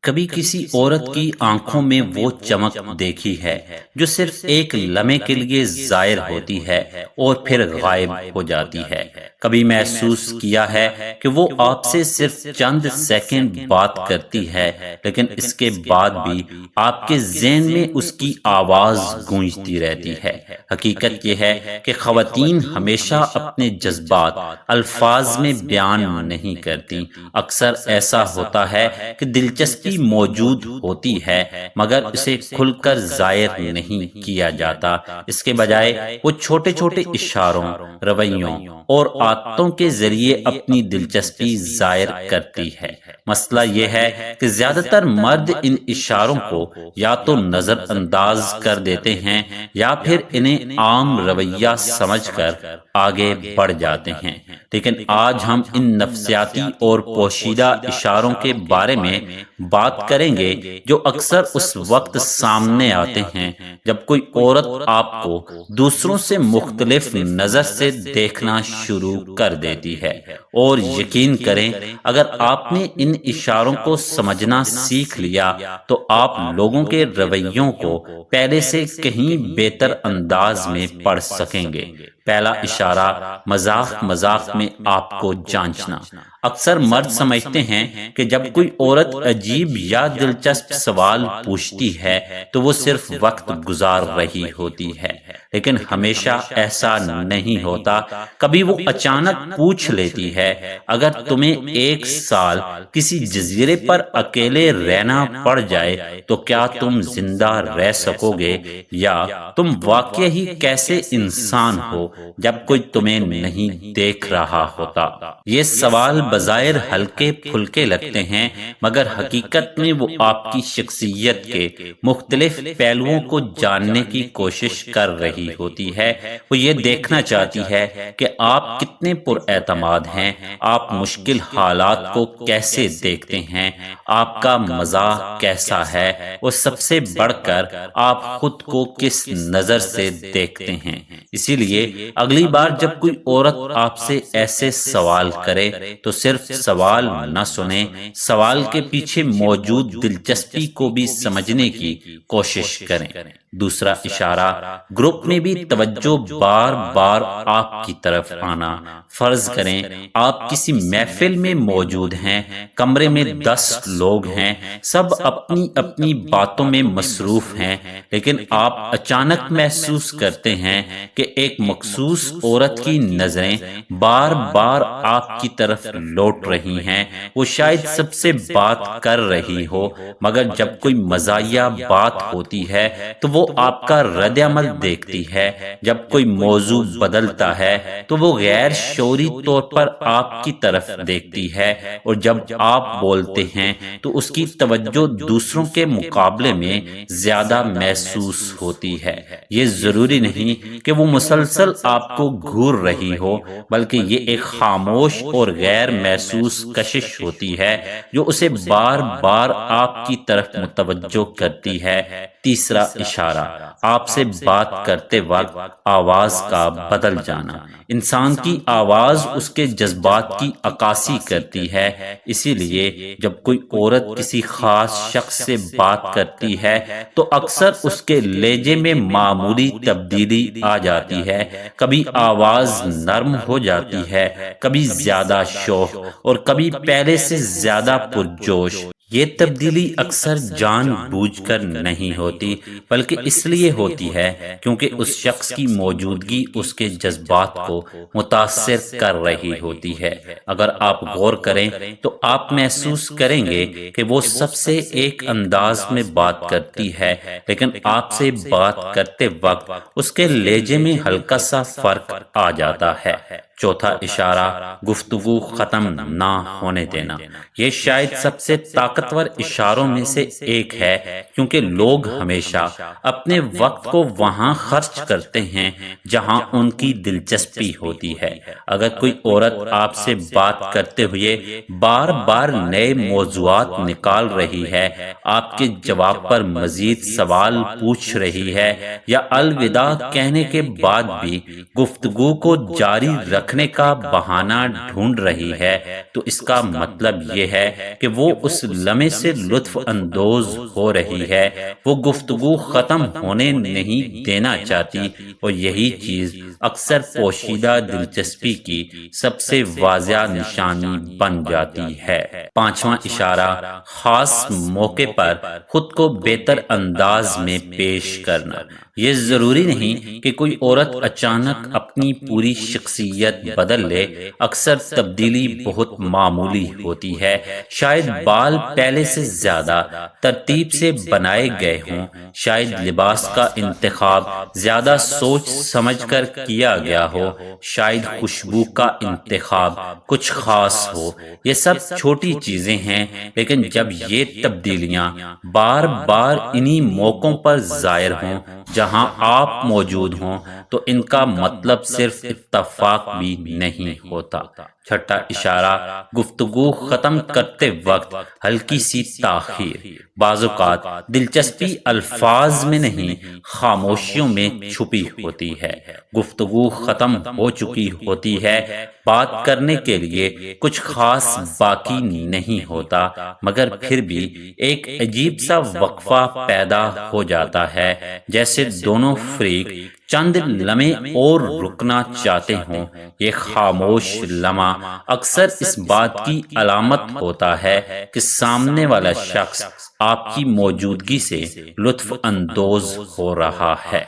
کبھی کسی عورت کی آنکھوں میں وہ چمک دیکھی ہے جو صرف ایک لمحے کے لیے ظاہر ہوتی ہے اور پھر غائب ہو جاتی ہے۔ کبھی محسوس کیا ہے کہ وہ آپ سے صرف چند سیکنڈ بات کرتی ہے، لیکن اس کے بعد بھی آپ کے ذہن میں اس کی آواز گونجتی رہتی ہے۔ حقیقت یہ ہے کہ خواتین ہمیشہ اپنے جذبات الفاظ میں بیان نہیں کرتی۔ اکثر ایسا ہوتا ہے کہ دلچسپی موجود ہوتی ہے مگر اسے کھل کر ظاہر نہیں کیا جاتا۔ اس کے بجائے وہ چھوٹے چھوٹے اشاروں، رویوں اور عادتوں کے ذریعے اپنی دلچسپی ظاہر کرتی ہے۔ مسئلہ یہ ہے کہ زیادہ تر مرد ان اشاروں کو یا تو نظر انداز کر دیتے ہیں یا پھر انہیں عام رویہ سمجھ کر آگے بڑھ جاتے ہیں۔ لیکن آج ہم ان نفسیاتی اور پوشیدہ اشاروں کے بارے میں بات کریں گے جو اکثر اس وقت سامنے آتے ہیں جب کوئی عورت آپ کو دوسروں سے مختلف نظر سے دیکھنا شروع کر دیتی ہے۔ اور یقین کریں، اگر آپ نے ان اشاروں کو سمجھنا سیکھ لیا تو آپ لوگوں کے رویوں کو پہلے سے کہیں بہتر انداز میں پڑھ سکیں گے۔ پہلا اشارہ، مذاق میں آپ کو جانچنا۔ اکثر مرد سمجھتے ہیں کہ جب کوئی عورت عجیب یا دلچسپ سوال پوچھتی ہے تو وہ صرف وقت گزار رہی ہوتی ہے، لیکن ہمیشہ ایسا نہیں ہوتا۔ کبھی وہ اچانک پوچھ لیتی ہے، اگر تمہیں ایک سال کسی جزیرے پر اکیلے رہنا پڑ جائے تو کیا تم زندہ رہ سکو گے؟ یا تم واقعی ہی کیسے انسان ہو جب کوئی تمہیں نہیں دیکھ رہا ہوتا؟ یہ سوال بظاہر ہلکے پھلکے لگتے ہیں مگر حقیقت میں وہ آپ کی شخصیت کے مختلف پہلوؤں کو جاننے کی کوشش کر رہی ہوتی ہے۔ وہ یہ دیکھنا چاہتی ہے کہ آپ کتنے پر اعتماد ہیں، آپ مشکل حالات کو کیسے دیکھتے ہیں، آپ کا مزاج کیسا ہے، اور سب سے بڑھ کر آپ خود کو کس نظر سے دیکھتے ہیں۔ اسی لیے اگلی بار جب کوئی عورت آپ سے ایسے سوال کرے تو صرف سوال نہ سنیں، سوال کے پیچھے موجود دلچسپی کو بھی سمجھنے کی کوشش کریں۔ دوسرا اشارہ، گروپ میں بھی توجہ بار بار آپ کی طرف آنا۔ فرض کریں آپ کسی محفل میں موجود ہیں، کمرے میں 10 لوگ ہیں، سب اپنی اپنی باتوں میں مصروف ہیں، لیکن آپ اچانک محسوس کرتے ہیں کہ ایک مخصوص عورت کی نظریں بار بار آپ کی طرف لوٹ رہی ہیں۔ وہ شاید سب سے بات کر رہی ہو مگر جب کوئی مزاحیہ بات ہوتی ہے تو وہ آپ کا رد عمل دیکھتی ہے۔ جب کوئی موضوع بدلتا ہے تو وہ غیر شعوری طور پر آپ کی طرف دیکھتی ہے، اور جب آپ بولتے ہیں تو اس کی توجہ دوسروں کے مقابلے میں زیادہ محسوس ہوتی ہے۔ یہ ضروری نہیں کہ وہ مسلسل آپ کو گھور رہی ہو، بلکہ یہ ایک خاموش اور غیر محسوس کشش ہوتی ہے جو اسے بار بار آپ کی طرف متوجہ کرتی ہے۔ تیسرا اشارہ، آپ سے بات کرتے وقت آواز کا بدل جانا۔ انسان کی آواز اس کے جذبات کی عکاسی کرتی ہے، اسی لیے جب کوئی عورت کسی خاص شخص سے بات کرتی ہے تو اکثر اس کے لہجے میں معمولی تبدیلی آ جاتی ہے۔ کبھی آواز نرم ہو جاتی ہے، کبھی زیادہ شوق، اور کبھی پہلے سے زیادہ پرجوش۔ یہ تبدیلی اکثر جان بوجھ کر نہیں ہوتی، بلکہ اس لیے ہوتی ہے کیونکہ اس شخص کی موجودگی اس کے جذبات کو متاثر کر رہی ہوتی ہے۔ اگر آپ غور کریں تو آپ محسوس کریں گے کہ وہ سب سے ایک انداز میں بات کرتی ہے، لیکن آپ سے بات کرتے وقت اس کے لہجے میں ہلکا سا فرق آ جاتا ہے۔ چوتھا اشارہ، گفتگو ختم نہ ہونے دینا۔ یہ شاید سب سے طاقتور اشاروں میں سے ایک ہے، کیونکہ لوگ ہمیشہ اپنے وقت کو وہاں خرچ کرتے ہیں جہاں ان کی دلچسپی ہوتی ہے۔ اگر کوئی عورت آپ سے بات کرتے ہوئے بار بار نئے موضوعات نکال رہی ہے، آپ کے جواب پر مزید سوال پوچھ رہی ہے، یا الوداع کہنے کے بعد بھی گفتگو کو جاری رکھ رکھنے کا بہانہ ڈھونڈ رہی ہے تو اس کا مطلب یہ ہے کہ وہ اس لمحے سے لطف اندوز ہو رہی ہے، وہ گفتگو ختم ہونے نہیں دینا چاہتی، اور یہی چیز اکثر پوشیدہ دلچسپی کی سب سے واضح نشانی بن جاتی ہے۔ پانچواں اشارہ، خاص موقع پر خود کو بہتر انداز میں پیش کرنا۔ یہ ضروری نہیں کہ کوئی عورت اچانک اپنی پوری شخصیت بدل لے، اکثر تبدیلی بہت معمولی ہوتی ہے۔ شاید بال پہلے سے زیادہ ترتیب سے بنائے گئے ہوں، شاید لباس کا انتخاب زیادہ سوچ سمجھ کر کیا گیا ہو، شاید خوشبو کا انتخاب کچھ خاص ہو۔ یہ سب چھوٹی چیزیں ہیں، لیکن جب یہ تبدیلیاں بار بار انہی موقعوں پر ظاہر ہوں جہاں آپ موجود ہوں تو ان کا مطلب صرف اتفاق بھی نہیں ہوتا۔ چھٹا اشارہ، گفتگو ختم کرتے وقت ہلکی سی تاخیر۔ بعض اوقات دلچسپی الفاظ میں نہیں، خاموشیوں میں چھپی ہوتی ہے۔ گفتگو ختم ہو چکی ہوتی ہے، بات کرنے کے لیے کچھ خاص باقی نہیں ہوتا، مگر پھر بھی ایک عجیب سا وقفہ پیدا ہو جاتا ہے، جیسے دونوں فریق چند لمحے اور رکنا چاہتے ہوں۔ یہ خاموش لمحہ اکثر اس بات کی علامت ہوتا ہے کہ سامنے والا شخص آپ کی موجودگی سے لطف اندوز ہو رہا ہے۔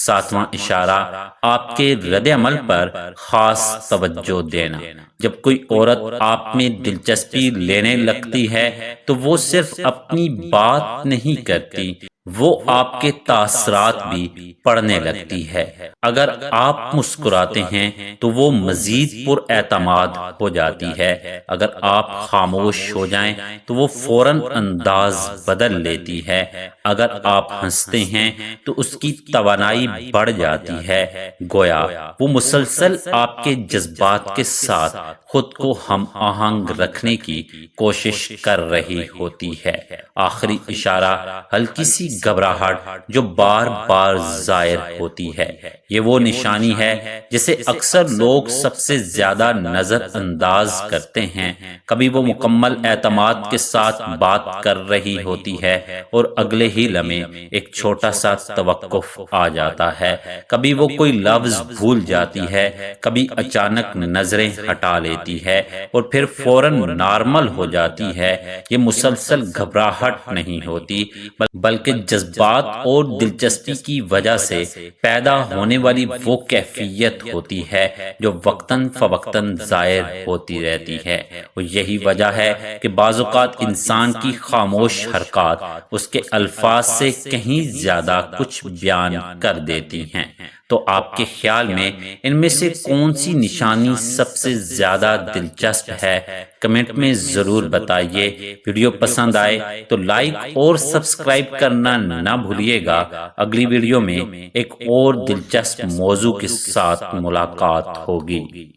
ساتواں اشارہ، آپ کے رد عمل پر خاص توجہ دینا۔ جب کوئی عورت آپ میں دلچسپی لینے لگتی ہے تو وہ صرف اپنی بات نہیں کرتی، وہ آپ کے تاثرات بھی پڑھنے لگتی ہے۔ اگر آپ مسکراتے ہیں تو وہ مزید پر اعتماد ہو جاتی ہے، اگر آپ خاموش ہو جائیں تو وہ فوراً انداز بدل لیتی ہے، اگر آپ ہنستے ہیں تو اس کی توانائی بڑھ جاتی ہے، گویا وہ مسلسل آپ کے جذبات کے ساتھ خود کو ہم آہنگ رکھنے کی کوشش کر رہی ہوتی ہے۔ آخری اشارہ، ہلکی سی گھبراہٹ جو بار بار ظاہر ہوتی ہے۔ یہ وہ نشانی ہے جسے اکثر لوگ سب سے زیادہ نظر انداز کرتے ہیں۔ کبھی وہ مکمل اعتماد کے ساتھ بات کر رہی ہوتی ہے اور اگلے ہی لمحے ایک چھوٹا سا توقف آ جاتا ہے، کبھی وہ کوئی لفظ بھول جاتی ہے، کبھی اچانک نظریں ہٹا لیتی ہے اور پھر فوراً نارمل ہو جاتی ہے۔ یہ مسلسل گھبراہٹ نہیں ہوتی، بلکہ جذبات اور دلچسپی کی وجہ سے پیدا ہونے والی وہ کیفیت ہوتی ہے جو وقتاً فوقتاً ظاہر ہوتی رہتی ہے۔ اور یہی وجہ ہے کہ بعض اوقات انسان کی خاموش حرکات اس کے الفاظ سے کہیں زیادہ کچھ بیان کر دیتی ہیں۔ تو آپ کے خیال میں ان میں سے کون سی نشانی سب سے زیادہ دلچسپ ہے؟ کمنٹ میں ضرور بتائیے۔ ویڈیو پسند آئے تو لائک اور سبسکرائب کرنا نہ بھولیے گا۔ اگلی ویڈیو میں ایک اور دلچسپ موضوع کے ساتھ ملاقات ہوگی۔